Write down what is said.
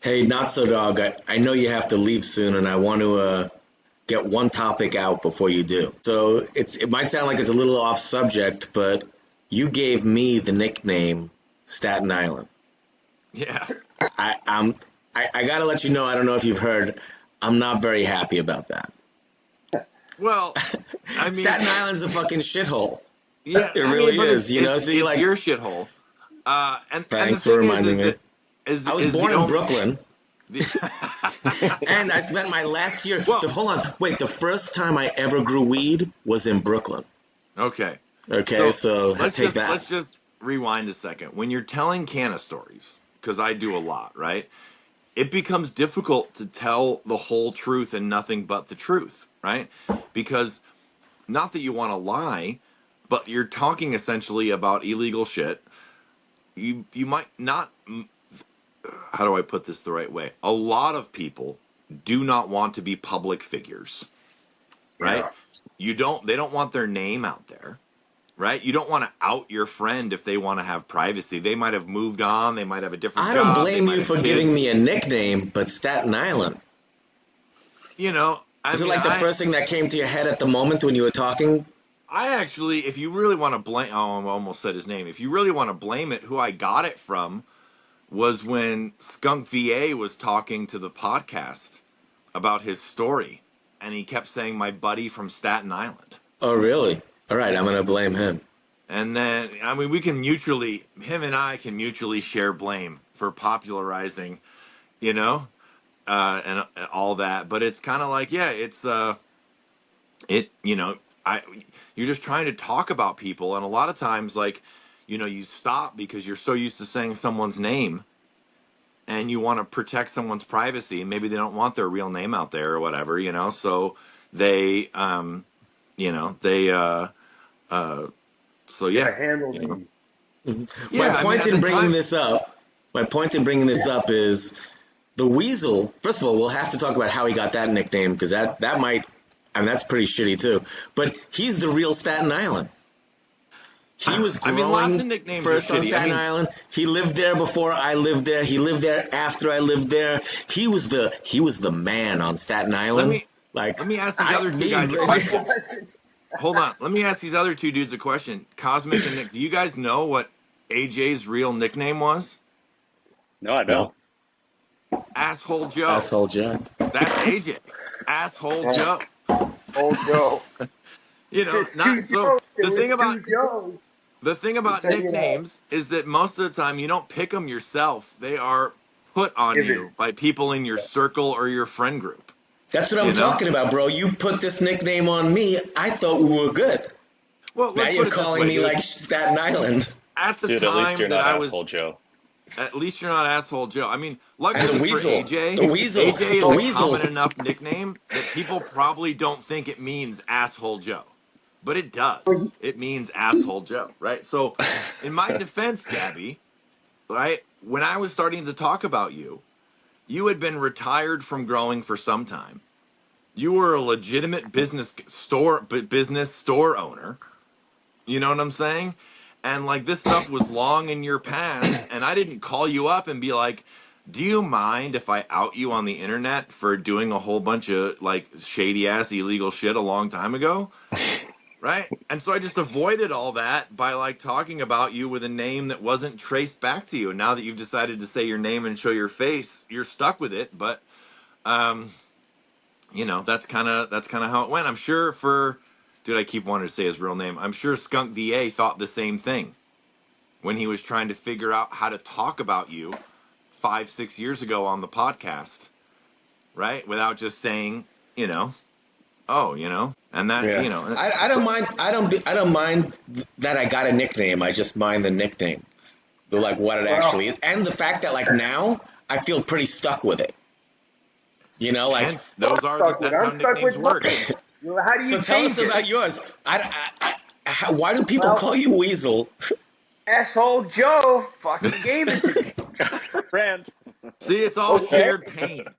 Hey, Notso dog, I know you have to leave soon, and I want to get one topic out before you do. So it might sound like it's a little off subject, but you gave me the nickname Staten Island. Yeah. I, I'm I gotta let you know. I don't know if you've heard. I'm not very happy about that. Well, I mean, Staten Island's a fucking shithole. yeah, It I mean, really but is, you know. So you're it's like, your shithole. And the thanks for thing reminding is me. that I was is born the in only Brooklyn, the and I spent my last year. well, Hold on, wait. The first time I ever grew weed was in Brooklyn. okay. Okay, So so take that. let's just rewind a second. When you're telling Canna stories, because I do a lot, right? It becomes difficult to tell the whole truth and nothing but the truth, right? Because not that you want to lie, but you're talking essentially about illegal shit. You might not. How do I put this the right way? A lot of people do not want to be public figures, right? Yeah. They don't want their name out there, right? You don't want to out your friend if they want to have privacy. They might have moved on, they might have a different I don't job, they blame might you have for giving kids. me a nickname, but Staten Island. I Is it mean, like the first thing that came to your head at the moment when you were talking? I actually, if you really want to blame, oh, I almost said his name. If you really want to blame it, who I got it from was when Skunk VA was talking to the podcast about his story, and he kept saying my buddy from Staten Island. Oh, really? All right, I'm gonna blame him. And then, I mean, him and I can mutually share blame for popularizing, you know, and all that. But it's kind of like, yeah, you know, I, you're just trying to talk about people. And a lot of times, like, you stop because you're so used to saying someone's name and you want to protect someone's privacy. And maybe they don't want their real name out there or whatever, so they, you know, they, so Gotta yeah, handle you know. the. My Yeah, I mean, point at in the bringing time, this up, my point in bringing this up is the Weasel. First of all, we'll have to talk about how he got that nickname because that might, I mean, that's pretty shitty too. But he's the real Staten Island. He was I mean, lots growing of nicknames are first on shitty. I Staten mean, Island. He lived there before I lived there. He lived there after I lived there. He was the man on Staten let Island. me Like let me ask these I other two me. guys a question. Hold on, let me ask these other two dudes a question. Cosmic and Nick, do you guys know what AJ's real nickname was? No, I No, don't. Asshole Joe. asshole Jack. That's AJ. Asshole Yeah. Joe. Old Joe. There's Not two so. Joes. There was two Joes. The thing Just about so you know. nicknames is that most of the time you don't pick them yourself. They are put on Given. you by people in your circle or your friend group. That's what I'm You know. talking about, bro. You put this nickname on me. I thought we were good. Well, Now let's put you're it this calling way, me like dude. Staten Island. At the Dude, at least time you're that not I was asshole Joe. At least you're not asshole Joe. I mean, And the luckily for Weasel. AJ, The Weasel. AJ The is a Weasel. common enough nickname that people probably don't think it means asshole Joe. But it does. It means asshole Joe, right? So, in my defense, Gabby, right, when I was starting to talk about you, you had been retired from growing for some time. You were a legitimate business store owner. You know what I'm saying? And like this stuff was long in your past, and I didn't call you up and be like, "Do you mind if I out you on the internet for doing a whole bunch of like shady ass illegal shit a long time ago?" Right? And so I just avoided all that by like talking about you with a name that wasn't traced back to you. And now that you've decided to say your name and show your face, you're stuck with it. But um, that's kind of how it went. I'm sure for dude, I keep wanting to say his real name. I'm sure Skunk VA thought the same thing when he was trying to figure out how to talk about you 5-6 years ago on the podcast, right? Without just saying, oh, and that, Yeah, I don't so, mind. I don't mind that I got a nickname. I just mind the nickname, the like what it Well, actually is, and the fact that like now I feel pretty stuck with it. Like hence stuck with. that's how I'm stuck nicknames with work. mine. How do so. you Tell us change it? about yours. Why do people Well, call you Weasel? asshole Joe fucking gave it to me. Brand. See, it's all Okay. shared pain.